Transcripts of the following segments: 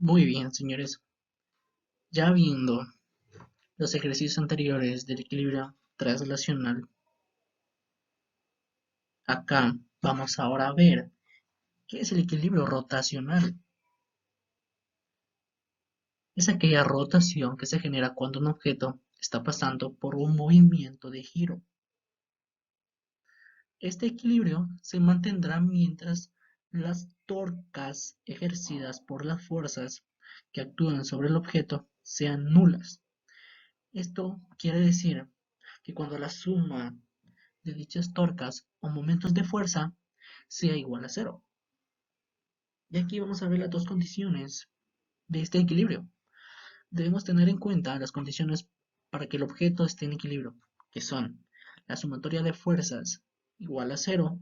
Muy bien, señores. Ya viendo los ejercicios anteriores del equilibrio translacional, acá vamos ahora a ver qué es el equilibrio rotacional. Es aquella rotación que se genera cuando un objeto está pasando por un movimiento de giro. Este equilibrio se mantendrá mientras las torcas ejercidas por las fuerzas que actúan sobre el objeto sean nulas. Esto quiere decir que cuando la suma de dichas torcas o momentos de fuerza sea igual a cero. Y aquí vamos a ver las dos condiciones de este equilibrio. Debemos tener en cuenta las condiciones para que el objeto esté en equilibrio, que son la sumatoria de fuerzas igual a cero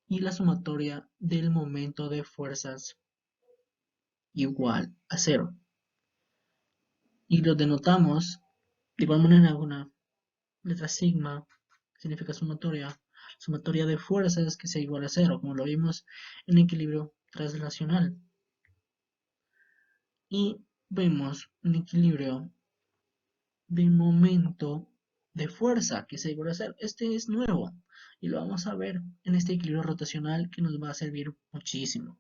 y la sumatoria del momento de fuerzas igual a cero. Y lo denotamos de igual manera con una letra sigma, que significa sumatoria de fuerzas que sea igual a cero, como lo vimos en equilibrio translacional. Y vemos un equilibrio de momento de fuerza que sea igual a cero. Este es nuevo y lo vamos a ver en este equilibrio rotacional que nos va a servir muchísimo.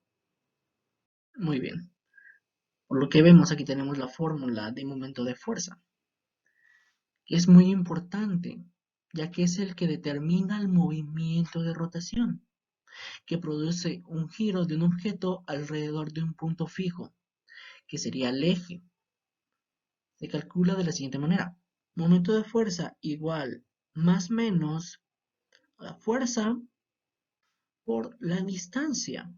Muy bien. Por lo que vemos aquí tenemos la fórmula de momento de fuerza, que es muy importante, ya que es el que determina el movimiento de rotación, que produce un giro de un objeto alrededor de un punto fijo, que sería el eje. Se calcula de la siguiente manera. Momento de fuerza igual más menos la fuerza por la distancia.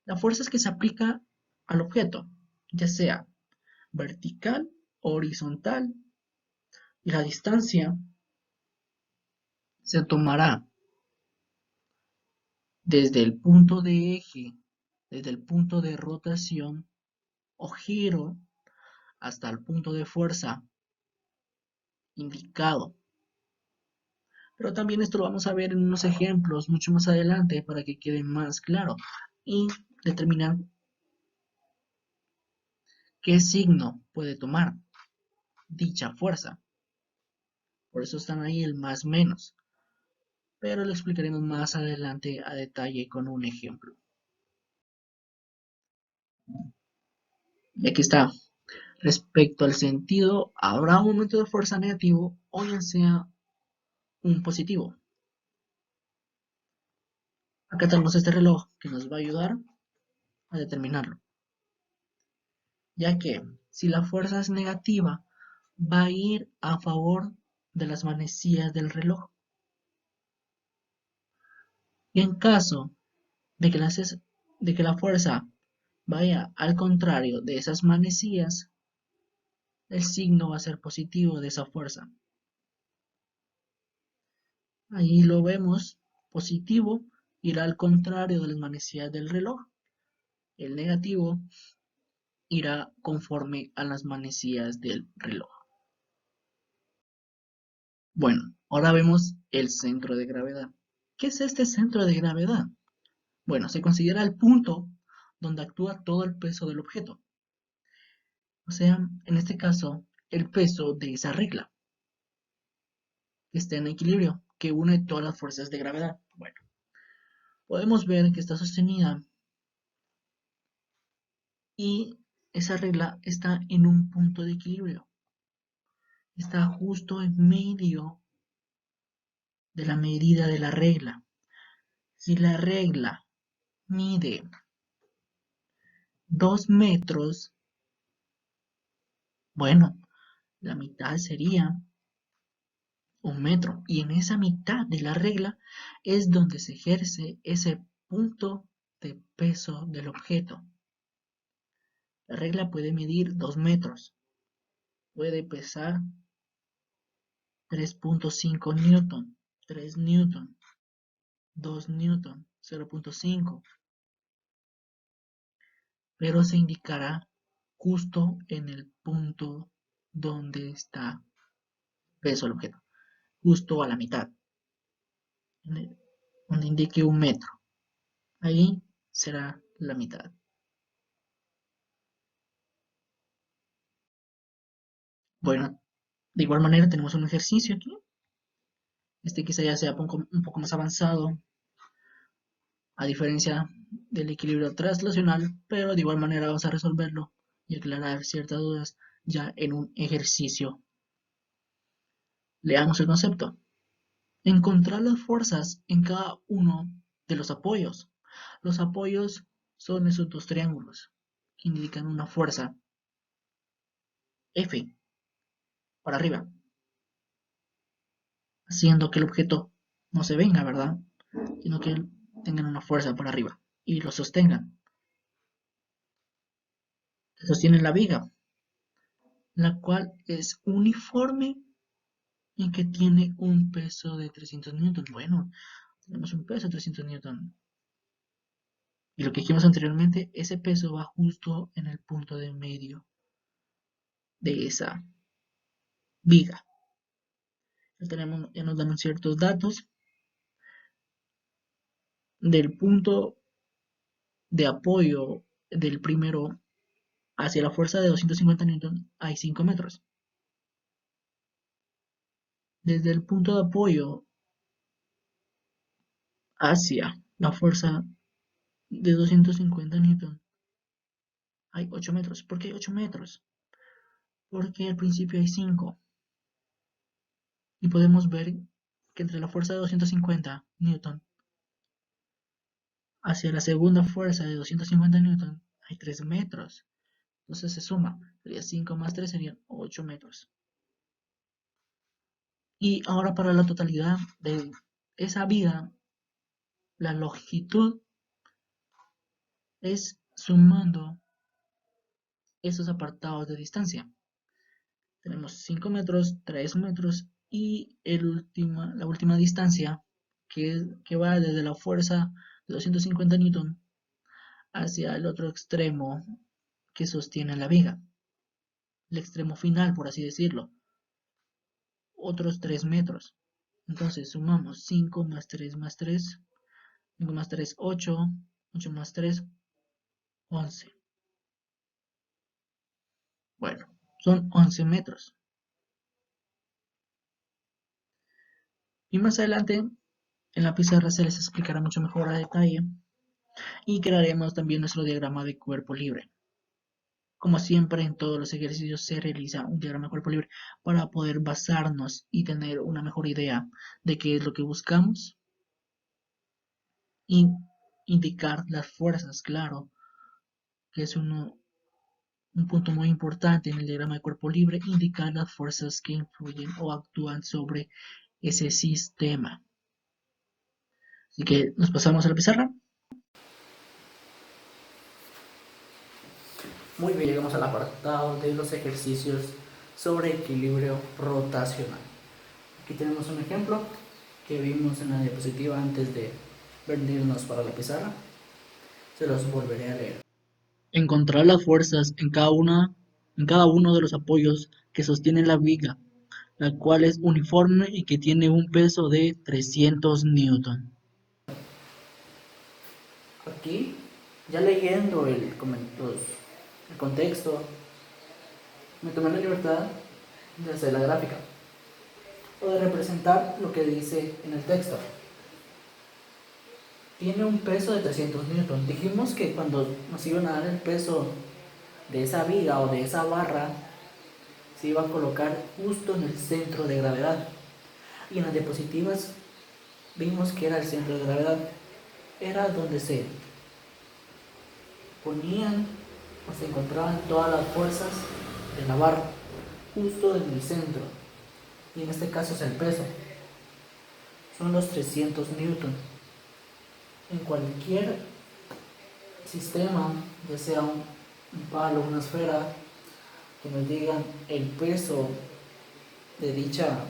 La fuerza es que se aplica al objeto, ya sea vertical o horizontal, y la distancia se tomará desde el punto de eje, desde el punto de rotación o giro hasta el punto de fuerza indicado. Pero también esto lo vamos a ver en unos ejemplos mucho más adelante para que quede más claro y determinar qué signo puede tomar dicha fuerza. Por eso están ahí el más menos. Pero lo explicaremos más adelante a detalle con un ejemplo. Y aquí está. Respecto al sentido, habrá un momento de fuerza negativo o ya sea un positivo. Acá tenemos este reloj que nos va a ayudar a determinarlo. Ya que si la fuerza es negativa, va a ir a favor de las manecillas del reloj. Y en caso de que, la fuerza vaya al contrario de esas manecillas, el signo va a ser positivo de esa fuerza. Ahí lo vemos, positivo irá al contrario de las manecillas del reloj. El negativo irá conforme a las manecillas del reloj. Bueno, ahora vemos el centro de gravedad. ¿Qué es este centro de gravedad? Bueno, se considera el punto donde actúa todo el peso del objeto. O sea, en este caso, el peso de esa regla que está en equilibrio, que une todas las fuerzas de gravedad. Bueno, podemos ver que está sostenida y esa regla está en un punto de equilibrio. Está justo en medio de la medida de la regla. Si la regla mide 2 metros, bueno, la mitad sería 1 metro. Y en esa mitad de la regla es donde se ejerce ese punto de peso del objeto. La regla puede medir 2 metros. Puede pesar 3.5 newton, 3 newton, 2 newton, 0.5. Pero se indicará justo en el punto donde está peso el objeto, justo a la mitad, donde indique 1 metro. Ahí será la mitad. Bueno, de igual manera tenemos un ejercicio aquí. Este quizá ya sea un poco más avanzado, a diferencia del equilibrio translacional, pero de igual manera vamos a resolverlo y aclarar ciertas dudas ya en un ejercicio. Leamos el concepto. Encontrar las fuerzas en cada uno de los apoyos. Los apoyos son esos dos triángulos que indican una fuerza F para arriba, haciendo que el objeto no se venga, ¿verdad? Sino que tengan una fuerza para arriba y lo sostengan. Sostienen la viga, la cual es uniforme y que tiene un peso de 300 newtons. Bueno, tenemos un peso de 300 newtons. Y lo que dijimos anteriormente, ese peso va justo en el punto de medio de esa viga. Ya nos dan ciertos datos del punto de apoyo del primero hacia la fuerza de 250 newtons hay 5 metros. Desde el punto de apoyo hacia la fuerza de 250 newtons hay 8 metros. ¿Por qué 8 metros? Porque al principio hay 5. Y podemos ver que entre la fuerza de 250 newtons hacia la segunda fuerza de 250 newtons hay 3 metros. Entonces se suma. Sería 5 más 3 serían 8 metros. Y ahora para la totalidad de esa viga, la longitud es sumando esos apartados de distancia. Tenemos 5 metros, 3 metros y la última distancia que va desde la fuerza de 250 newton hacia el otro extremo que sostiene la viga. El extremo final, por así decirlo. Otros 3 metros. Entonces sumamos 5 más 3 más 3. 5 más 3, 8. 8 más 3, 11. Bueno, son 11 metros. Y más adelante en la pizarra se les explicará mucho mejor a detalle y crearemos también nuestro diagrama de cuerpo libre. Como siempre en todos los ejercicios se realiza un diagrama de cuerpo libre para poder basarnos y tener una mejor idea de qué es lo que buscamos y indicar las fuerzas, claro, que es un punto muy importante en el diagrama de cuerpo libre, indicar las fuerzas que influyen o actúan sobre ese sistema. Así que nos pasamos a la pizarra. Muy bien, llegamos al apartado de los ejercicios sobre equilibrio rotacional. Aquí tenemos un ejemplo que vimos en la diapositiva antes de venirnos para la pizarra. Se los volveré a leer. Encontrar las fuerzas en cada uno de los apoyos que sostienen la viga, la cual es uniforme y que tiene un peso de 300 newton. Aquí, ya leyendo el contexto, me tomé la libertad de hacer la gráfica o de representar lo que dice en el texto. Tiene un peso de 300 newton. Dijimos que cuando nos iban a dar el peso de esa viga o de esa barra, se iba a colocar justo en el centro de gravedad. Y en las diapositivas vimos que era el centro de gravedad. Era donde se ponían o se encontraban todas las fuerzas de la barra, justo en el centro. Y en este caso es el peso. Son los 300 newton. En cualquier sistema, ya sea un palo, una esfera, que nos digan el peso de dicha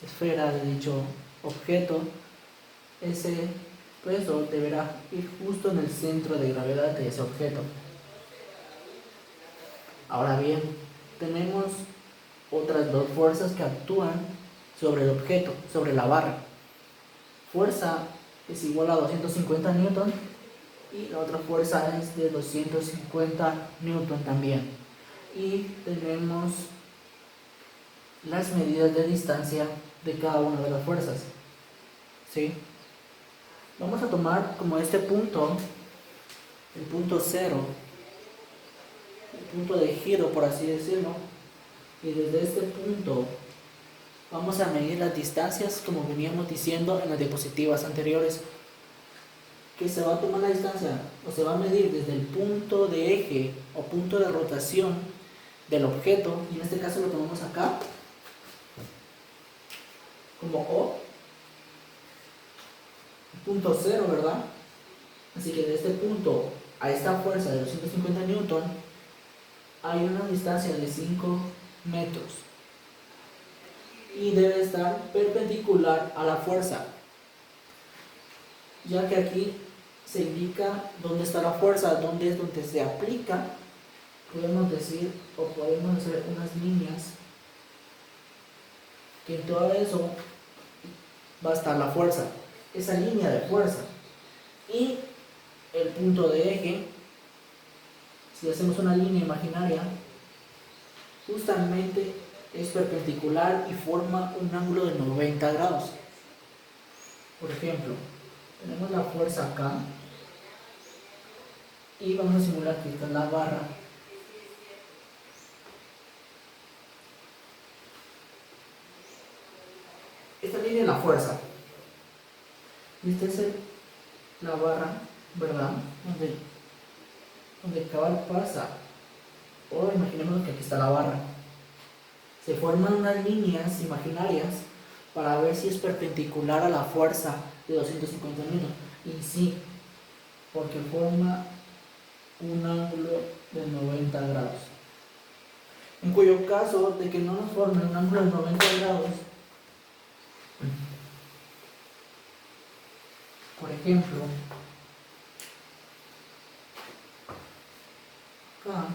esfera, de dicho objeto, ese peso deberá ir justo en el centro de gravedad de ese objeto. Ahora bien, tenemos otras dos fuerzas que actúan sobre el objeto, sobre la barra. Fuerza es igual a 250 newton y la otra fuerza es de 250 newton también. Y tenemos las medidas de distancia de cada una de las fuerzas. ¿Sí? Vamos a tomar como este punto, el punto cero, el punto de giro, por así decirlo, y desde este punto vamos a medir las distancias como veníamos diciendo en las diapositivas anteriores, que se va a tomar la distancia o se va a medir desde el punto de eje o punto de rotación del objeto, y en este caso lo tomamos acá como O, punto cero, ¿verdad? Así que de este punto a esta fuerza de 250 newton hay una distancia de 5 metros y debe estar perpendicular a la fuerza, ya que aquí se indica dónde está la fuerza, dónde es donde se aplica. Podemos decir o podemos hacer unas líneas que en todo eso va a estar la fuerza, esa línea de fuerza, y el punto de eje. Si hacemos una línea imaginaria, justamente es perpendicular y forma un ángulo de 90 grados. Por ejemplo, tenemos la fuerza acá y vamos a simular que esta es la barra. Esta línea es la fuerza. Y esta es la barra, ¿verdad? Donde cabal pasa. O imaginemos que aquí está la barra. Se forman unas líneas imaginarias para ver si es perpendicular a la fuerza de 250 newton. Y sí, porque forma un ángulo de 90 grados. En cuyo caso de que no nos forme un ángulo de 90 grados, por ejemplo, acá,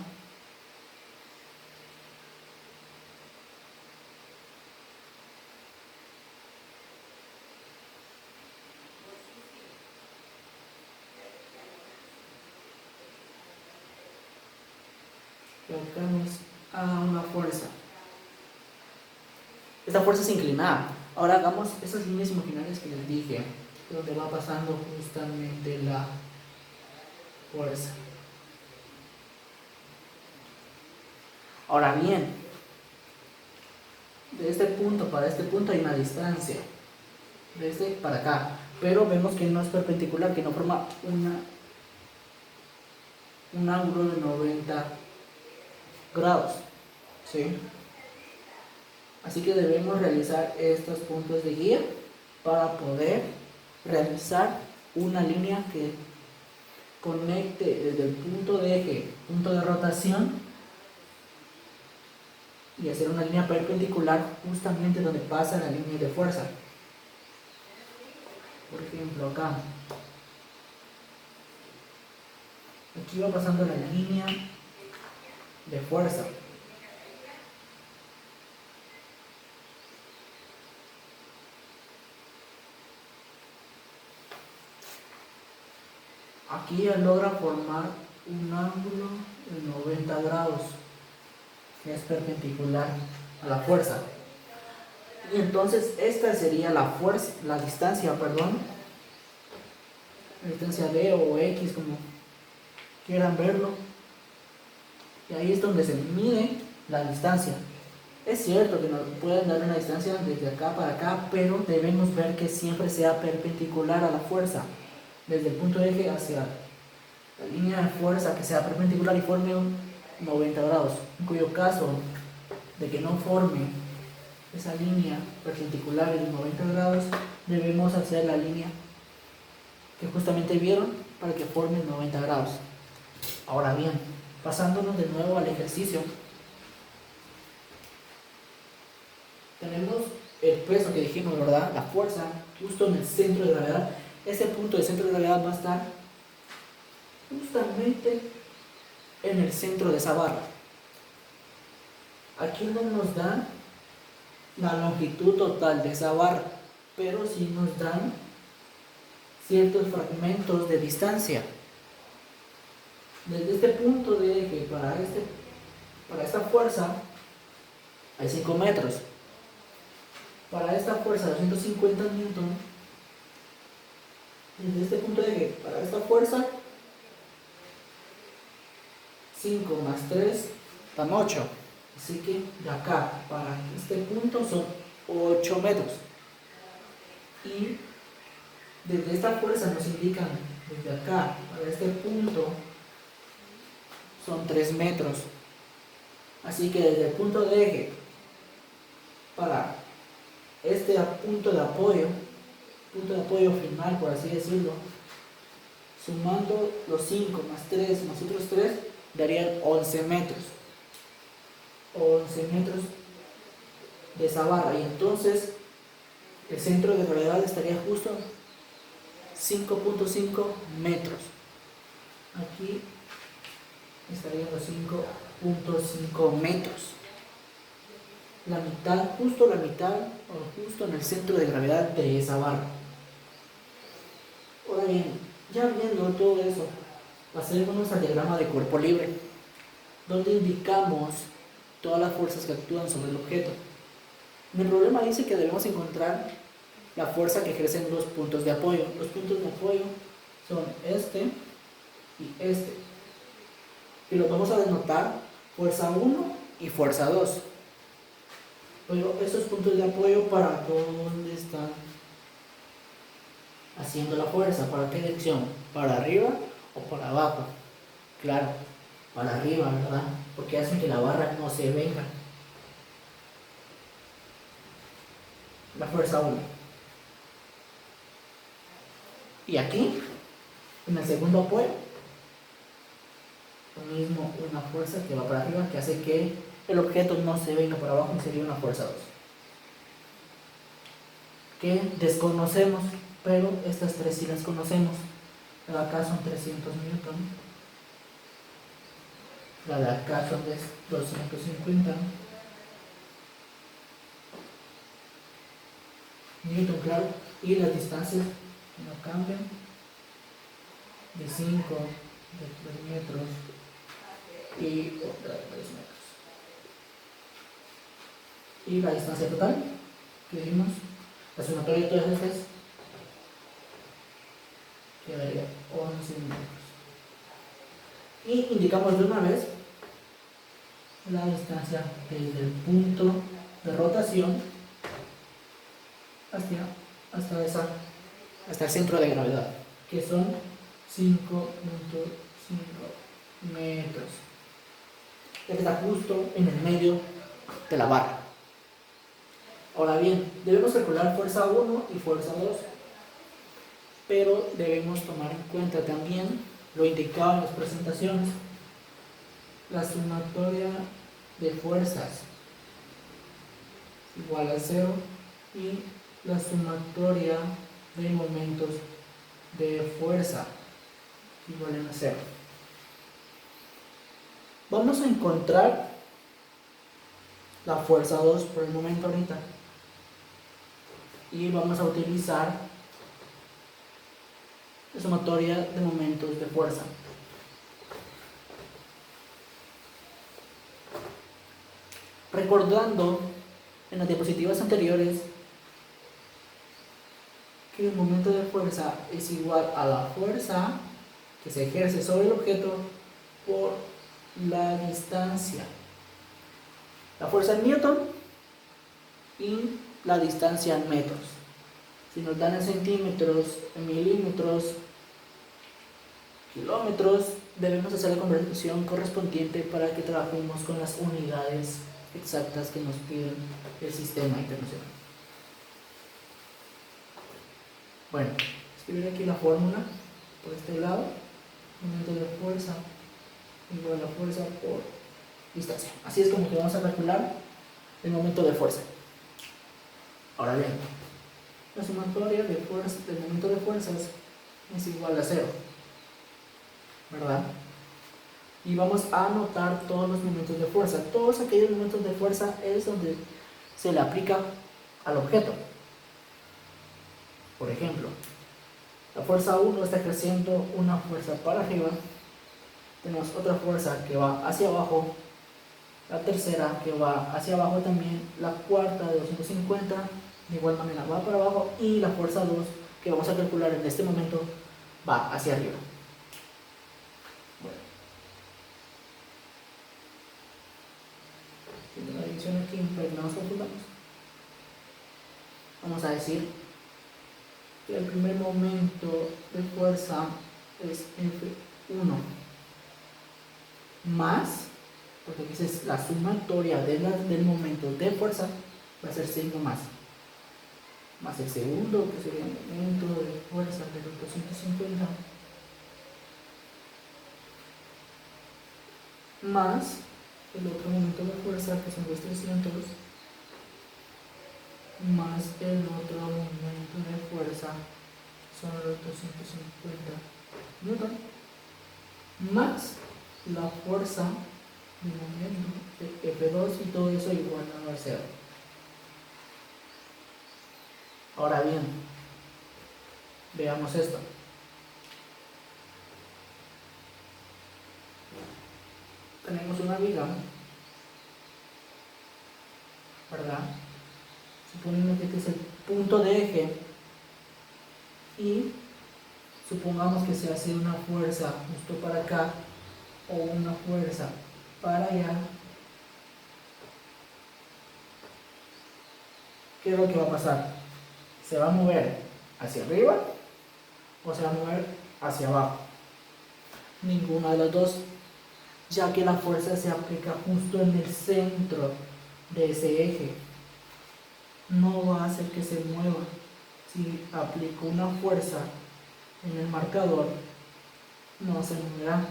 colocamos a una fuerza. Esta fuerza es inclinada. Ahora hagamos esas líneas imaginarias que les dije, donde va pasando justamente la fuerza. Ahora bien, de este punto para este punto hay una distancia, de este para acá, pero vemos que no es perpendicular, que no forma un ángulo de 90 grados, ¿sí? Así que debemos realizar estos puntos de guía para poder realizar una línea que conecte desde el punto de eje, punto de rotación, y hacer una línea perpendicular justamente donde pasa la línea de fuerza. Por ejemplo, acá. Aquí va pasando la línea de fuerza. Aquí ya logra formar un ángulo de 90 grados, que es perpendicular a la fuerza. Y entonces esta sería la fuerza, la distancia D o X, como quieran verlo. Y ahí es donde se mide la distancia. Es cierto que nos pueden dar una distancia desde acá para acá, pero debemos ver que siempre sea perpendicular a la fuerza, desde el punto de eje hacia la línea de fuerza, que sea perpendicular y forme un 90 grados. En cuyo caso de que no forme esa línea perpendicular de 90 grados, debemos hacer la línea que justamente vieron para que forme 90 grados. Ahora bien, pasándonos de nuevo al ejercicio, tenemos el peso que dijimos, ¿verdad? La fuerza justo en el centro de gravedad. Ese punto de centro de gravedad va a estar justamente en el centro de esa barra. Aquí no nos dan la longitud total de esa barra, pero sí nos dan ciertos fragmentos de distancia. Desde este punto de eje para esta fuerza hay 5 metros. para esta fuerza de 250 newton, desde este punto de eje, para esta fuerza, 5 más 3 dan 8. Así que de acá para este punto son 8 metros. Y desde esta fuerza nos indican, desde acá para este punto, son 3 metros. Así que desde el punto de eje para este punto de apoyo final, por así decirlo, sumando los 5 más 3 más otros 3, darían 11 metros. 11 metros de esa barra. Y entonces el centro de gravedad estaría justo 5.5 metros. Aquí estarían los 5.5 metros. La mitad, justo la mitad, o justo en el centro de gravedad de esa barra. Ahora bien, ya viendo todo eso, pasemos al diagrama de cuerpo libre, donde indicamos todas las fuerzas que actúan sobre el objeto. En el problema dice que debemos encontrar la fuerza que ejercen los puntos de apoyo. Los puntos de apoyo son este y este. Y los vamos a denotar fuerza 1 y fuerza 2. Pero esos puntos de apoyo, ¿para dónde están haciendo la fuerza? ¿Para qué dirección? ¿Para arriba o para abajo? Claro, para arriba, ¿verdad? Porque hacen que la barra no se venga. La fuerza 1. Y aquí, en el segundo apoyo, lo mismo, una fuerza que va para arriba, que hace que el objeto no se venga para abajo, y sería una fuerza 2. Que desconocemos, pero estas tres sí las conocemos. La de acá son 300 newton. La de acá son 250 newton, claro. Y las distancias no cambian. De 5, de 3 metros y otra de 3 metros. Y la distancia total que dimos, la sumatoria de todas estas, quedaría 11 metros. Y indicamos de una vez la distancia desde el punto de rotación hasta el centro de gravedad, que son 5.5 metros. Está justo en el medio de la barra. Ahora bien, debemos calcular fuerza 1 y fuerza 2, pero debemos tomar en cuenta también lo indicado en las presentaciones, la sumatoria de fuerzas igual a 0 y la sumatoria de momentos de fuerza igual a 0. Vamos a encontrar la fuerza 2 por el momento ahorita y vamos a utilizar la sumatoria de momentos de fuerza. Recordando en las diapositivas anteriores que el momento de fuerza es igual a la fuerza que se ejerce sobre el objeto por la distancia. La fuerza en newton y la distancia en metros. Si nos dan en centímetros, en milímetros, kilómetros, debemos hacer la conversión correspondiente para que trabajemos con las unidades exactas que nos piden el sistema internacional. Bueno, escribir aquí la fórmula por este lado. Momento de fuerza igual a fuerza por distancia. Así es como que vamos a calcular el momento de fuerza. Ahora bien, la sumatoria de fuerza, del momento de fuerzas es igual a 0, ¿verdad? Y vamos a anotar todos los momentos de fuerza. Todos aquellos momentos de fuerza es donde se le aplica al objeto. Por ejemplo, la fuerza 1 está ejerciendo una fuerza para arriba, tenemos otra fuerza que va hacia abajo, la tercera que va hacia abajo también, la cuarta de 250 De igual manera va para abajo y la fuerza 2 que vamos a calcular en este momento va hacia arriba. Bueno, tiene la división aquí para que no nos confundamos. Vamos a decir que el primer momento de fuerza es F1 más, porque aquí es la sumatoria del momento de fuerza, va a ser signo más el segundo, que sería el momento de fuerza de los 250, más el otro momento de fuerza, que son los 300, más el otro momento de fuerza, son los 250 newton, más la fuerza de momento de F2 y todo eso igual a 0. Ahora bien, veamos esto. Tenemos una viga, ¿verdad? Suponiendo que este es el punto de eje y supongamos que se hace una fuerza justo para acá o una fuerza para allá. ¿Qué es lo que va a pasar? ¿Se va a mover hacia arriba o se va a mover hacia abajo? Ninguna de las dos, ya que la fuerza se aplica justo en el centro de ese eje. No va a hacer que se mueva. Si aplico una fuerza en el marcador, no se moverá,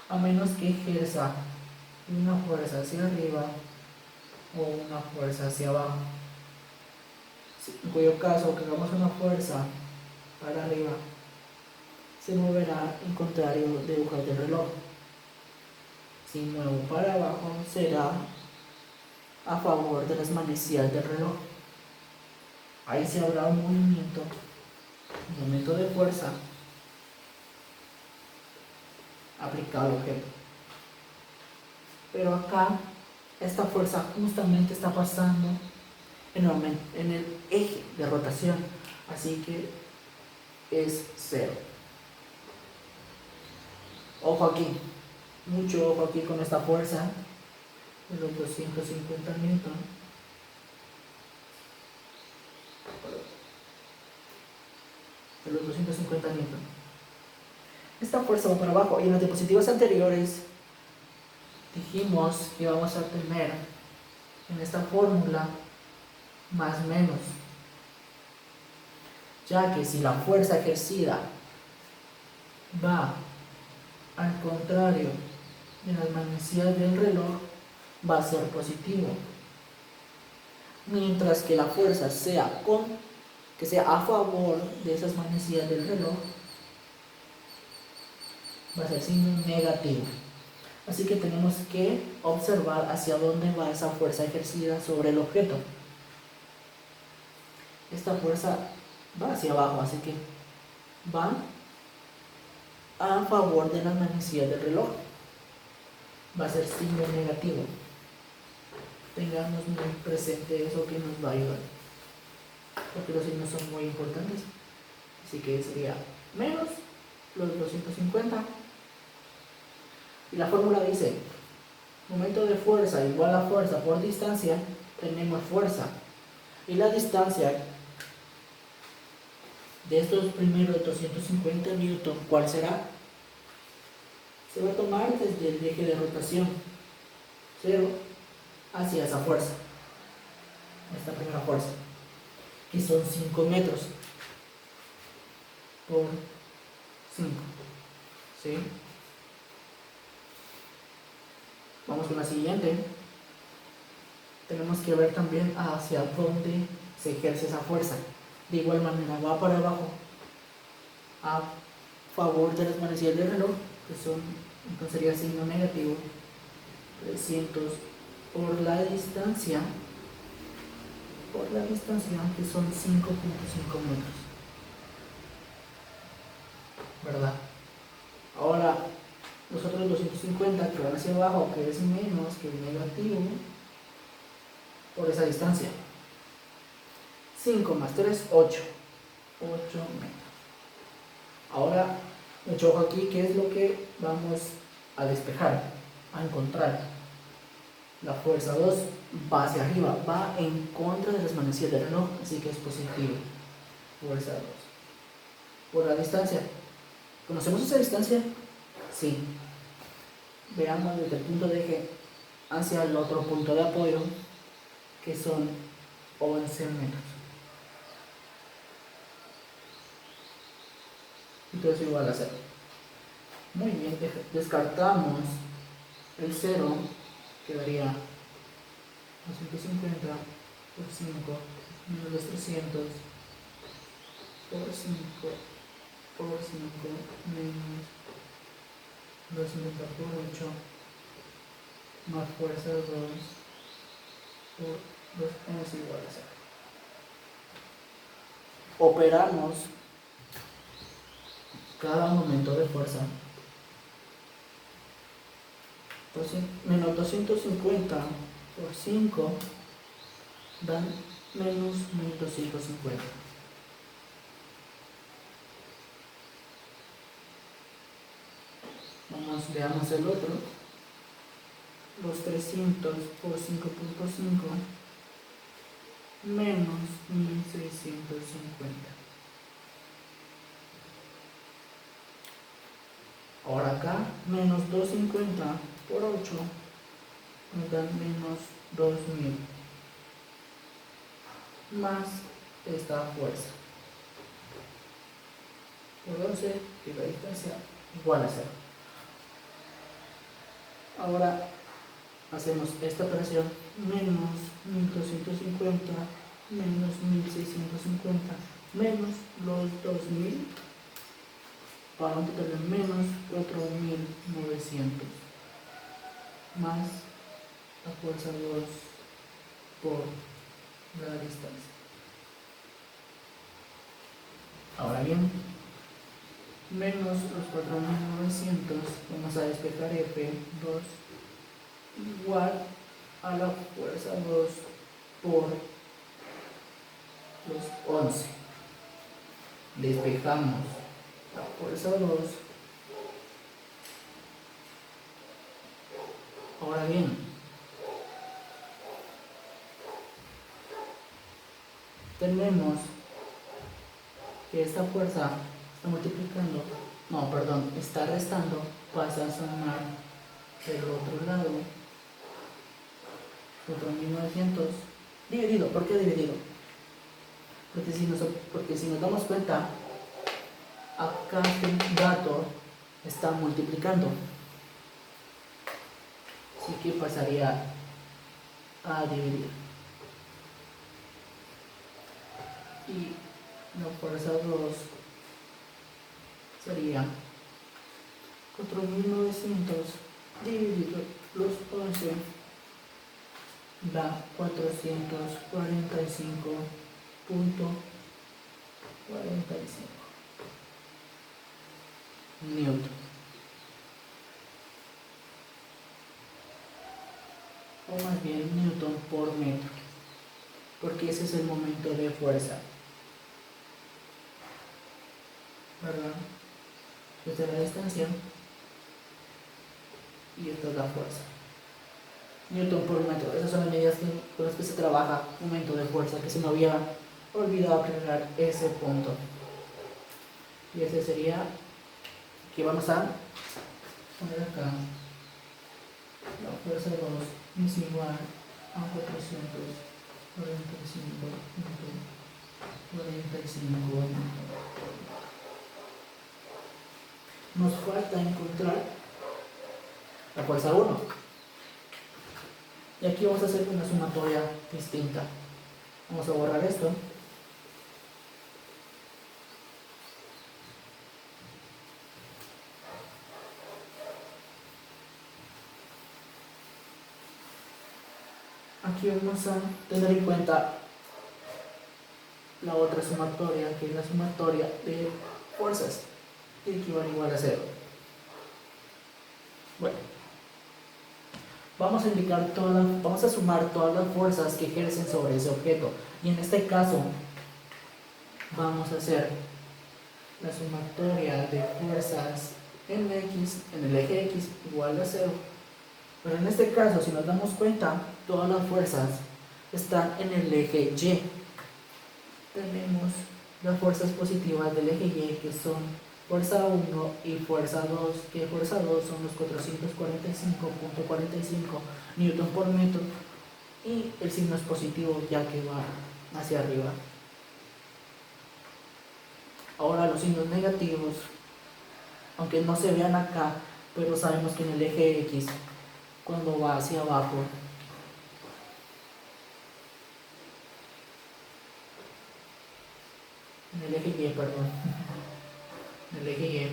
a menos que ejerza una fuerza hacia arriba o una fuerza hacia abajo, en cuyo caso que hagamos una fuerza para arriba, se moverá en contrario de agujas del reloj. Si muevo para abajo, será a favor de las manecillas del reloj. Ahí se habrá un momento de fuerza aplicado al objeto. Pero acá, esta fuerza justamente está pasando en el eje de rotación, así que es 0. Ojo aquí, mucho ojo aquí con esta fuerza de los 250 newton. De los 250 newton. Esta fuerza va para abajo y en las diapositivas anteriores dijimos que vamos a tener en esta fórmula más menos, ya que si la fuerza ejercida va al contrario de las manecillas del reloj, va a ser positivo, mientras que la fuerza que sea a favor de esas manecillas del reloj, va a ser signo negativo. Así que tenemos que observar hacia dónde va esa fuerza ejercida sobre el objeto. Esta fuerza va hacia abajo, así que va a favor de las manecillas del reloj. Va a ser signo negativo. Tengamos muy presente eso, que nos va a ayudar, porque los signos son muy importantes. Así que sería menos los 250. Y la fórmula dice, momento de fuerza igual a fuerza por distancia. Tenemos fuerza y la distancia de estos primeros 250 newton, ¿cuál será? Se va a tomar desde el eje de rotación 0 hacia esa fuerza, esta primera fuerza, que son 5 metros por 5, ¿sí? Vamos con la siguiente. Tenemos que ver también hacia dónde se ejerce esa fuerza. De igual manera va para abajo a favor de las manecillas del reloj, que son, entonces sería signo negativo, 300 por la distancia, que son 5.5 metros, ¿verdad? Ahora, los otros 250 que van hacia abajo, que es menos que el negativo, por esa distancia. 5 más 3, 8. 8 metros. Ahora, mucho ojo aquí, ¿qué es lo que vamos a despejar? A encontrar. La fuerza 2 va hacia arriba, va en contra de las manecillas del reloj, así que es positivo. Fuerza 2. Por la distancia. ¿Conocemos esa distancia? Sí. Veamos desde el punto de eje hacia el otro punto de apoyo, que son 11 metros. Entonces igual a 0. Muy bien, descartamos el 0, quedaría 250 por 5 menos los 300 por 5 por 5 menos 250 por 8 más fuerza 2 por 2 es igual a 0. Operamos cada momento de fuerza. Entonces, menos 250 por 5 dan menos 1250. Veamos el otro. Los 300 por 5.5 menos 1650. Ahora acá, menos 250 por 8 nos dan menos 2000 más esta fuerza por 11, que la distancia igual a 0. Ahora hacemos esta operación, menos 1250 menos 1650 menos los 2000 para un total de menos 4900 más la fuerza 2 por la distancia. Ahora bien, menos los 4900, vamos a despejar F2 igual a la fuerza 2 por los 11. Despejamos la fuerza 2. Ahora bien, tenemos que esta fuerza está multiplicando, no, perdón, está restando, pasa a sumar del otro lado, 4900 dividido. ¿Por qué dividido? Porque si nos damos cuenta, acá este dato está multiplicando, así que pasaría a dividir. Y la fuerza 2 sería 4900 dividido los 11 da 445.45 newton. O más bien newton por metro, porque ese es el momento de fuerza, ¿verdad? Esta es la distancia y esta es la fuerza. Newton por metro, esas son las medidas con las que se trabaja momento de fuerza, que se me había olvidado aclarar ese punto. Y ese sería que vamos a poner acá la fuerza 2 es igual a 445.45. Nos falta encontrar la fuerza 1. Y aquí vamos a hacer una sumatoria distinta. Vamos a borrar esto. Aquí vamos a tener en cuenta la otra sumatoria, que es la sumatoria de fuerzas, que equivale igual a 0. Bueno, vamos a sumar todas las fuerzas que ejercen sobre ese objeto. Y en este caso, vamos a hacer la sumatoria de fuerzas en X, en el eje X igual a 0. Pero en este caso, si nos damos cuenta, todas las fuerzas están en el eje Y. Tenemos las fuerzas positivas del eje Y, que son fuerza 1 y fuerza 2, que fuerza 2 son los 445.45 newton por metro, y el signo es positivo ya que va hacia arriba. Ahora los signos negativos, aunque no se vean acá, pero sabemos que en el eje X, cuando va hacia abajo, en el eje Y, perdón, en el eje Y,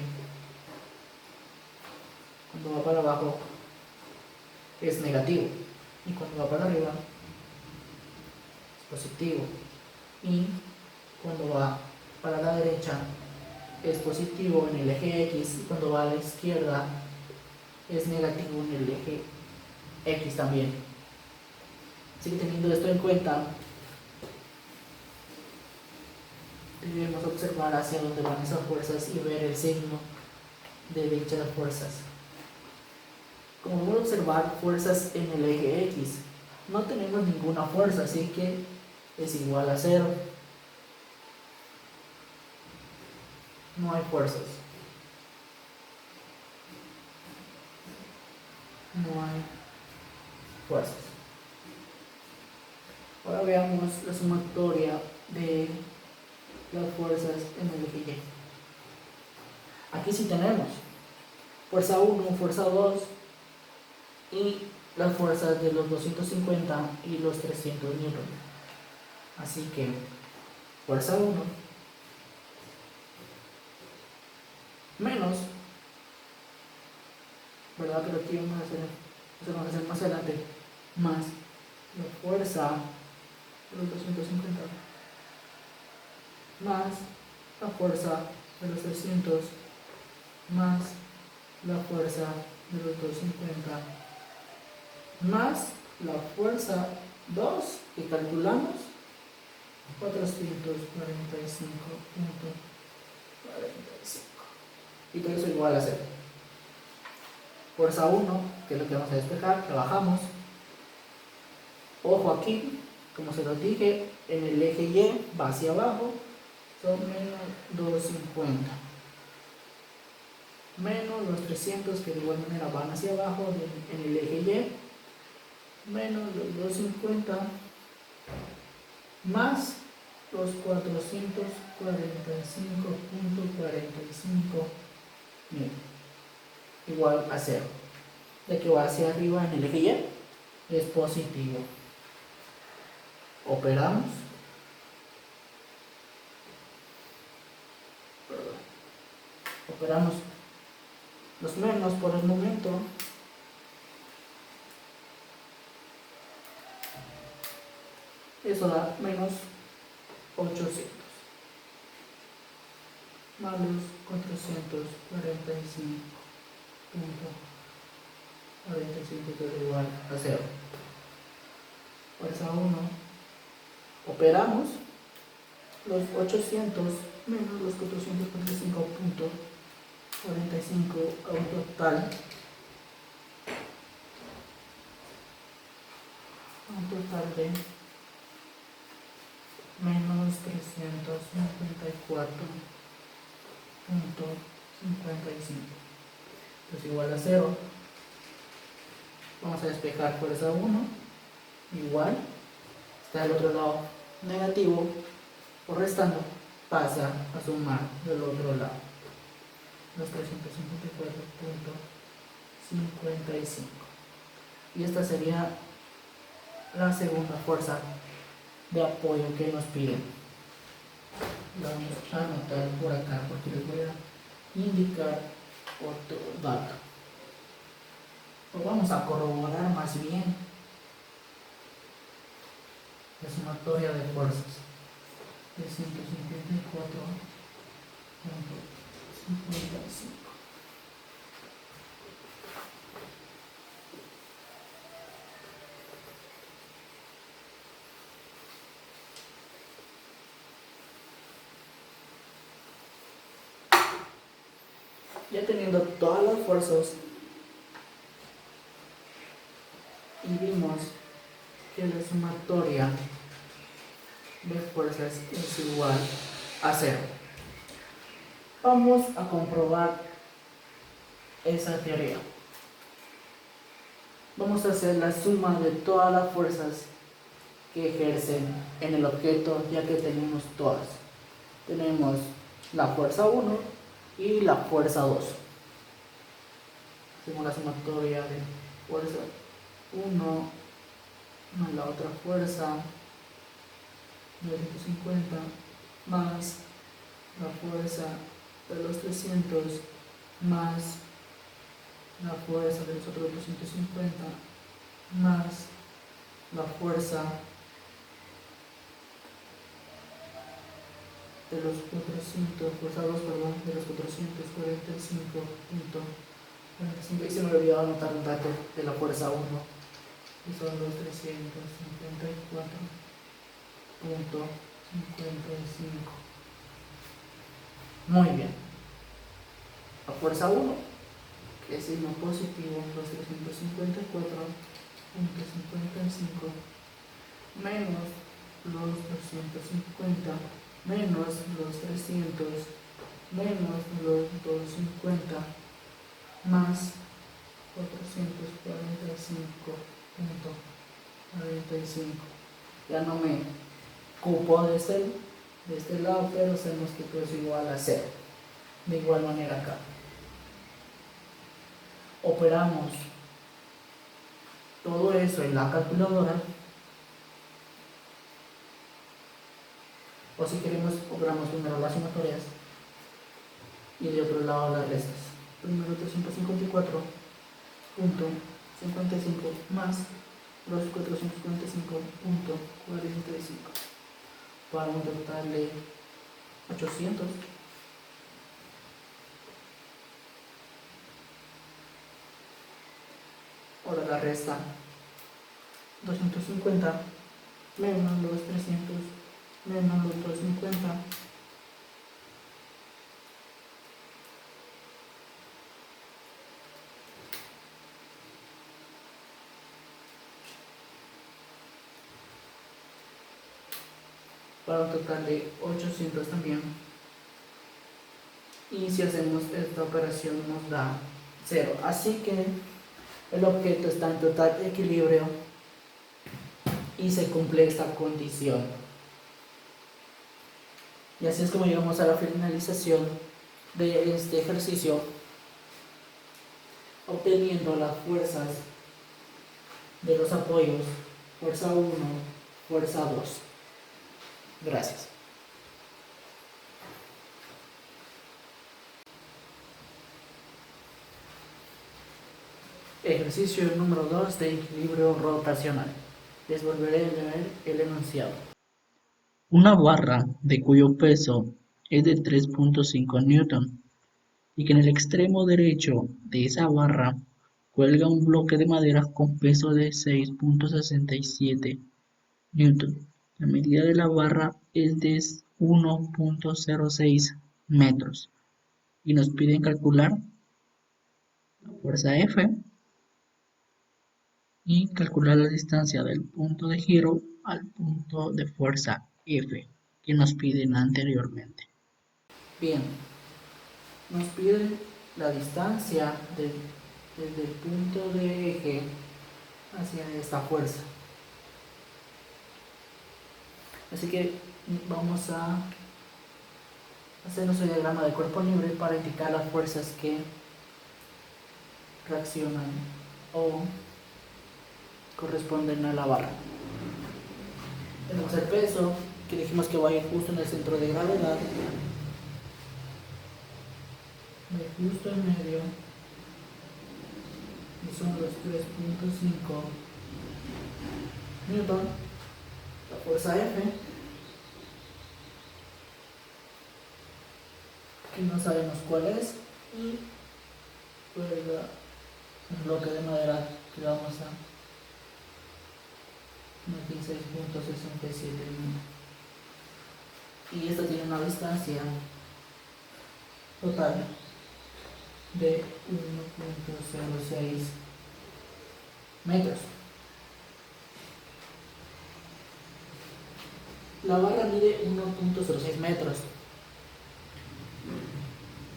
cuando va para abajo es negativo, y cuando va para arriba es positivo, y cuando va para la derecha es positivo en el eje X, y cuando va a la izquierda es negativo en el eje X también. Así que teniendo esto en cuenta, debemos observar hacia dónde van esas fuerzas y ver el signo de dichas fuerzas. Como podemos observar, fuerzas en el eje X, no tenemos ninguna fuerza, así que es igual a 0. No hay fuerzas. No hay fuerzas. Ahora veamos la sumatoria de las fuerzas en el eje Y. Aquí sí tenemos fuerza 1, fuerza 2 y las fuerzas de los 250 y los 300 newton. Así que fuerza 1 menos, ¿verdad? Pero aquí vamos a hacer más adelante, más la fuerza de los 250 más la fuerza de los 300 más la fuerza de los 250 más la fuerza 2 que calculamos, 445.45, y todo eso igual a 0. Fuerza 1, que es lo que vamos a despejar, trabajamos. Ojo aquí, como se los dije, en el eje Y va hacia abajo, son menos 250. Menos los 300, que de igual manera van hacia abajo en el eje Y, menos los 250, más los 445.45 igual a 0. Ya que va hacia arriba en el eje Y, es positivo. Operamos. Operamos los menos por el momento. Eso da menos 800 más los 445.45 es igual a 0. Fuerza 1. Operamos los 800 menos los 445.45 a un total de menos 354.55. Pues igual a 0. Vamos a despejar fuerza 1, igual, está del otro lado negativo, o restando, pasa a sumar del otro lado, los 354.55. Y esta sería la segunda fuerza de apoyo que nos piden. La vamos a anotar por acá porque les voy a indicar otro dato. Lo vamos a corroborar más bien. La sumatoria de fuerzas de 154.55. Ya teniendo todas las fuerzas y vimos que la sumatoria de fuerzas es igual a 0. Vamos a comprobar esa teoría. Vamos a hacer la suma de todas las fuerzas que ejercen en el objeto, ya que tenemos todas. Tenemos la fuerza 1 y la fuerza 2. Hacemos la sumatoria de fuerza 1 más la otra fuerza de 250 más la fuerza de los 300 más la fuerza de los otros 250 más la fuerza de los 400, fuerza 2, perdón, de los 445.45. Y se me olvidó anotar un dato de la fuerza 1, y son los 354.55. Muy bien. La fuerza 1, que es signo positivo, los 354.55 menos los 250 menos los 300 menos los 250 más 445.45. Ya no me cupo de este lado, pero sabemos que todo es igual a 0. De igual manera acá. Operamos todo eso en la calculadora, o si queremos operamos primero las sumatorias y de otro lado las restas. Primero 354.55 más los 445.45 para un total de 800. Ahora la resta 250 menos los 300 menos los 250 para un total de 800 también. Y si hacemos esta operación nos da 0. Así que el objeto está en total equilibrio y se cumple esta condición. Y así es como llegamos a la finalización de este ejercicio, obteniendo las fuerzas de los apoyos, fuerza 1, fuerza 2. Gracias. Ejercicio número 2 de equilibrio rotacional. Les volveré a leer el enunciado. Una barra de cuyo peso es de 3.5 newton y que en el extremo derecho de esa barra cuelga un bloque de madera con peso de 6.67 newton. La medida de la barra es de 1.06 metros y nos piden calcular la fuerza F y calcular la distancia del punto de giro al punto de fuerza F que nos piden anteriormente. Bien, nos piden la distancia desde el punto de eje hacia esta fuerza. Así que vamos a hacer nuestro diagrama de cuerpo libre para indicar las fuerzas que reaccionan o corresponden a la barra. Tenemos el peso, que dijimos que va a ir justo en el centro de gravedad, justo en medio, y son los 3.5 newton. La fuerza F, que no sabemos cuál es, y cuelga un bloque de madera que vamos a 96.67 newton. Y esta tiene una distancia total de 1.06 metros. La barra mide 1.06 metros.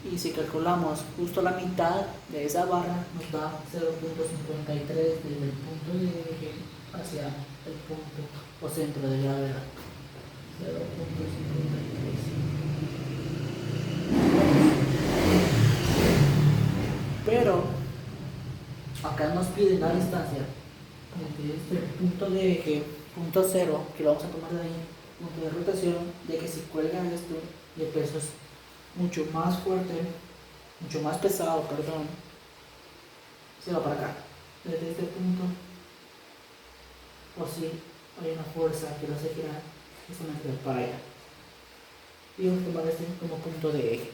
Y si calculamos justo la mitad de esa barra, nos da 0.53 desde el punto de eje hacia el punto o centro de gravedad. 0.53. Pero acá nos pide la distancia desde este punto de eje, punto cero, que lo vamos a tomar de ahí, punto de rotación, ya que si cuelga esto de pesos mucho más fuerte, mucho más pesado, perdón, se va para acá, desde este punto, o si hay una fuerza que lo hace girar, justamente para allá. Y vamos a tomar este como punto de eje.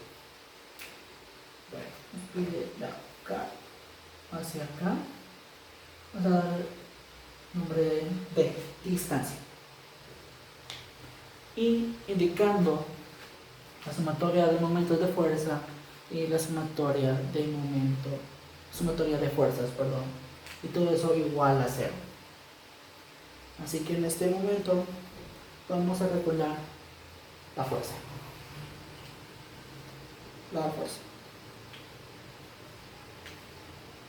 Bueno, nos pide de acá hacia acá, vamos a dar el nombre de distancia. Y indicando la sumatoria de momentos de fuerza y la sumatoria de fuerzas, perdón, y todo eso igual a 0. Así que en este momento vamos a calcular la fuerza.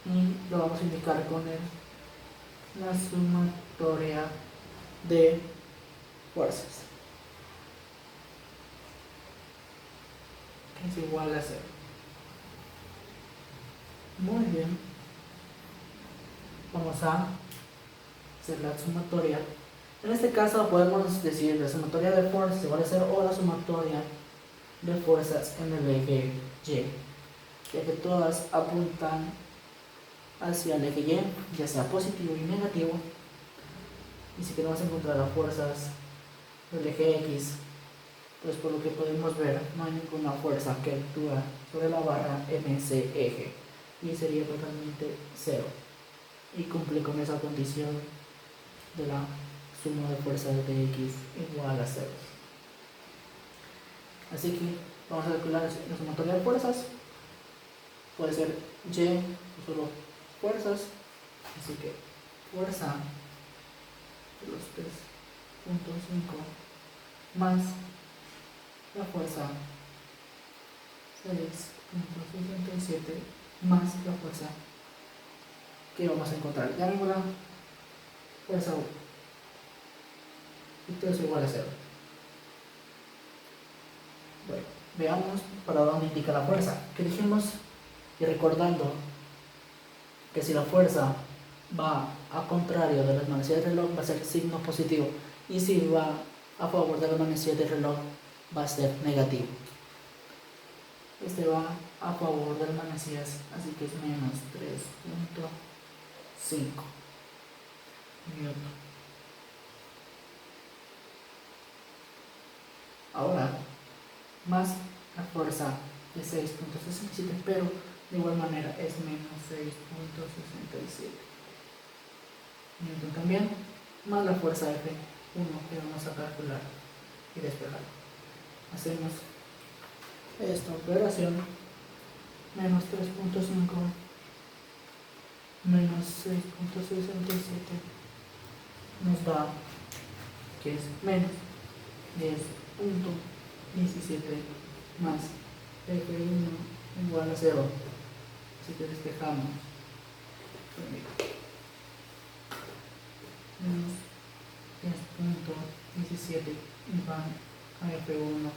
Y lo vamos a indicar con la sumatoria de fuerzas, que es igual a 0. Muy bien. Vamos a hacer la sumatoria. En este caso podemos decir la sumatoria de fuerzas igual a 0 o la sumatoria de fuerzas en el eje Y, ya que todas apuntan hacia el eje Y, ya sea positivo y negativo. Y si queremos encontrar las fuerzas del eje X, pues por lo que podemos ver, no hay ninguna fuerza que actúa sobre la barra en ese eje, y sería totalmente 0, y cumple con esa condición de la suma de fuerzas de X igual a 0. Así que vamos a calcular la sumatoria de fuerzas. Puede ser Y o solo fuerzas, así que fuerza de los 3.5 más la fuerza 6.67 más la fuerza que vamos a encontrar. Ya mismo la fuerza 1. Y todo es igual a 0. Bueno, veamos para dónde indica la fuerza. Que dijimos, y recordando que si la fuerza va a contrario de las manecillas del reloj va a ser signo positivo, y si va a favor de las manecillas del reloj va a ser negativo. Este va a favor de las manecillas, así que es menos 3.5 newton. Ahora, más la fuerza de 6.67, pero de igual manera es menos 6.67 newton también, más la fuerza F1 que vamos a calcular y despejar. Hacemos esta operación, menos 3.5 menos 6.67 nos da que es menos 10.17 más F1 igual a 0. Así que despejamos menos 10.17 y van a F1.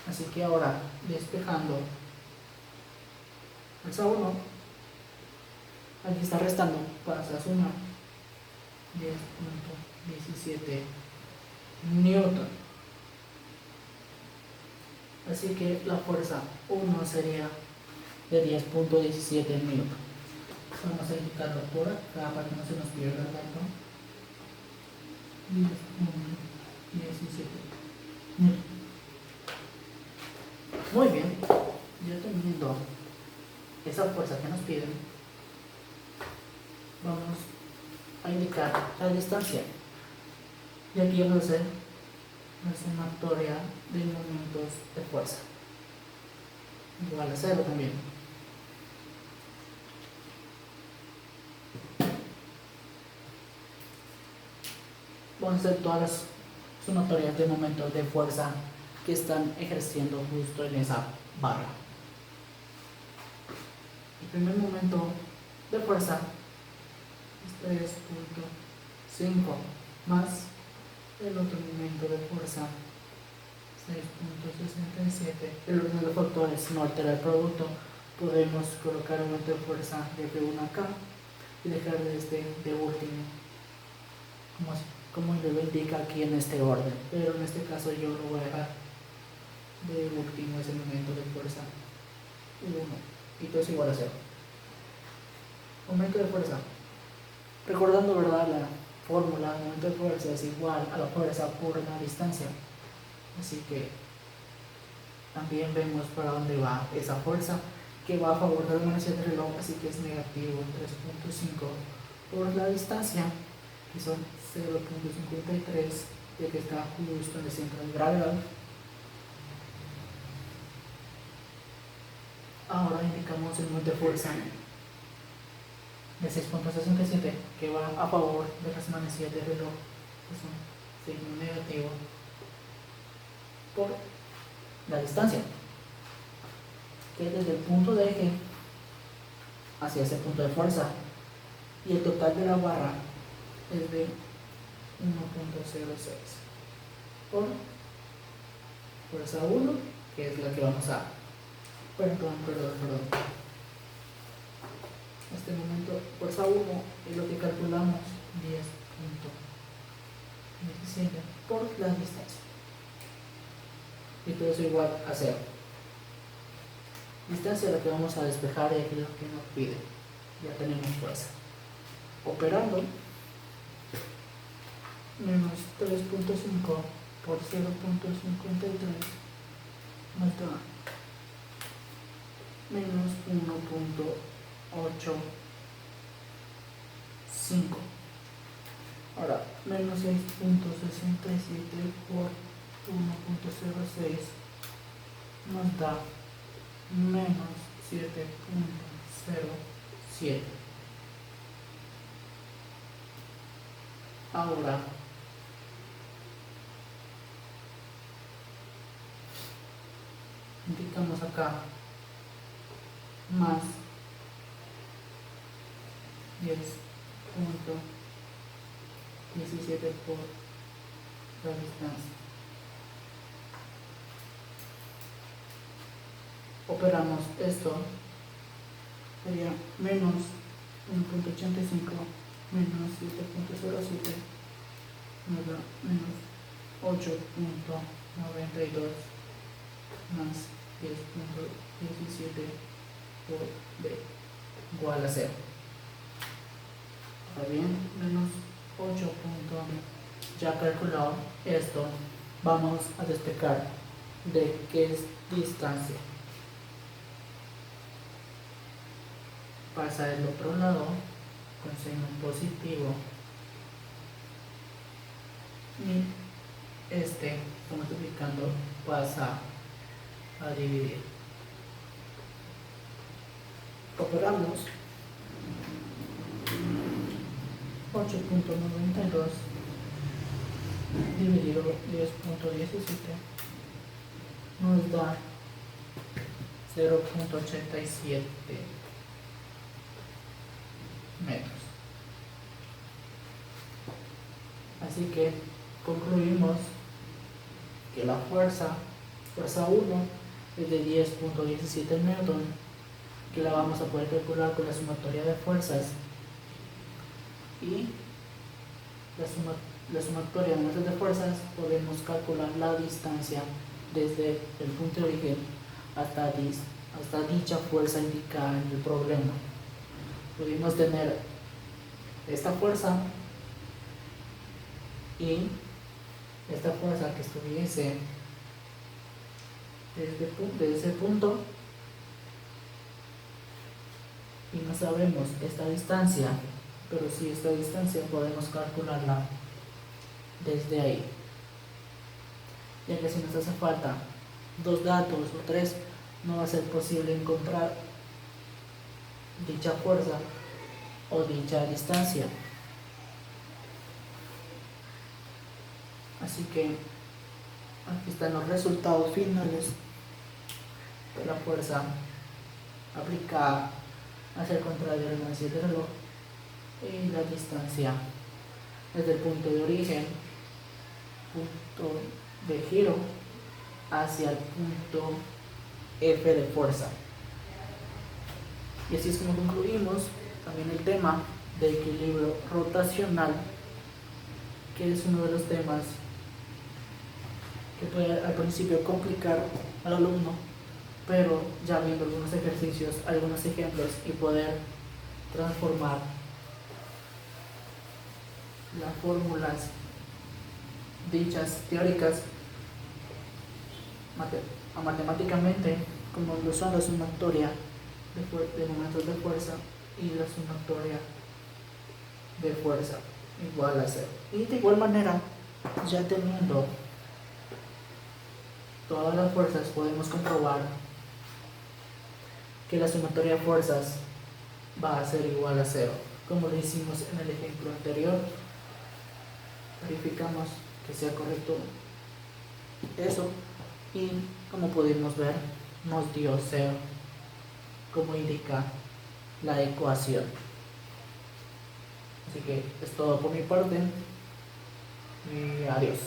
Así que ahora despejando el 1, aquí está restando, pasa a sumar 10.17 newton. Así que la fuerza 1 sería de 10.17 newton. Vamos a indicarlo por acá para que no se nos pierda el dato. 10.17 newton. Muy bien, ya teniendo esa fuerza que nos piden, vamos a indicar la distancia. Y aquí vamos a hacer la sumatoria de momentos de fuerza. igual a 0 también. Vamos a hacer todas las sumatorias de momentos de fuerza que están ejerciendo justo en esa barra. El primer momento de fuerza es 3.5 más el otro momento de fuerza 6.67. El orden de factores no altera el producto. Podemos colocar un momento de fuerza de F1 acá y dejar de último, como lo indica aquí en este orden, pero en este caso yo lo voy a dejar de último, es el momento de fuerza 1 y todo es igual a 0. Momento de fuerza, recordando, ¿verdad?, la fórmula, el momento de fuerza es igual a la fuerza por la distancia, así que también vemos para dónde va esa fuerza, que va a favor de la velocidad del reloj, así que es negativo 3.5 por la distancia, que son 0.53, ya que está justo en el centro de gravedad. Ahora indicamos el momento de fuerza de 6.67, que va a favor de las manecillas del reloj, que son signo negativo por la distancia, que es desde el punto de eje hacia ese punto de fuerza, y el total de la barra es de 1.06 por fuerza 1, que es la que vamos a... Perdón. Este momento, fuerza 1 es lo que calculamos, 10.17 por la distancia. Y todo eso igual a 0. Distancia la que vamos a despejar y aquí lo que nos pide. Ya tenemos fuerza. Operando, menos 3.5 por 0.53 nos da menos 1.85. Ahora, menos 6.67 por 1.06 nos da menos 7.07. Ahora, indicamos acá más 10.17 por la distancia. Operamos esto, sería menos 1.85 menos 7.07 nos da menos 8.92 más 10.17 por B igual a 0. Ahora bien, menos 8. Ya calculado esto, vamos a despejar de qué es distancia. Pasa del otro lado con signo positivo y como estoy explicando, pasa a dividir. Operamos 8.92 dividido 10.17 nos da 0.87 metros. Así que concluimos que la fuerza 1 es de 10.17 Newton, que la vamos a poder calcular con la sumatoria de fuerzas, y la sumatoria de momentos de fuerzas podemos calcular la distancia desde el punto de origen hasta dicha fuerza indicada en el problema. Pudimos tener esta fuerza y esta fuerza que estuviese desde ese punto, y no sabemos esta distancia, pero sí esta distancia podemos calcularla desde ahí, ya que si nos hace falta 2 datos o 3, no va a ser posible encontrar dicha fuerza o dicha distancia. Así que aquí están los resultados finales de la fuerza aplicada hacia el contrario del manche del reloj y la distancia desde el punto de origen, punto de giro, hacia el punto F de fuerza. Y así es como concluimos también el tema de equilibrio rotacional, que es uno de los temas que puede al principio complicar al alumno, pero ya viendo algunos ejercicios, algunos ejemplos y poder transformar las fórmulas dichas teóricas matemáticamente, como lo son la sumatoria de momentos de fuerza y la sumatoria de fuerza igual a 0. Y de igual manera, ya teniendo todas las fuerzas, podemos comprobar que la sumatoria de fuerzas va a ser igual a 0, como lo hicimos en el ejemplo anterior. Verificamos que sea correcto eso y, como pudimos ver, nos dio 0, como indica la ecuación. Así que es todo por mi parte y adiós.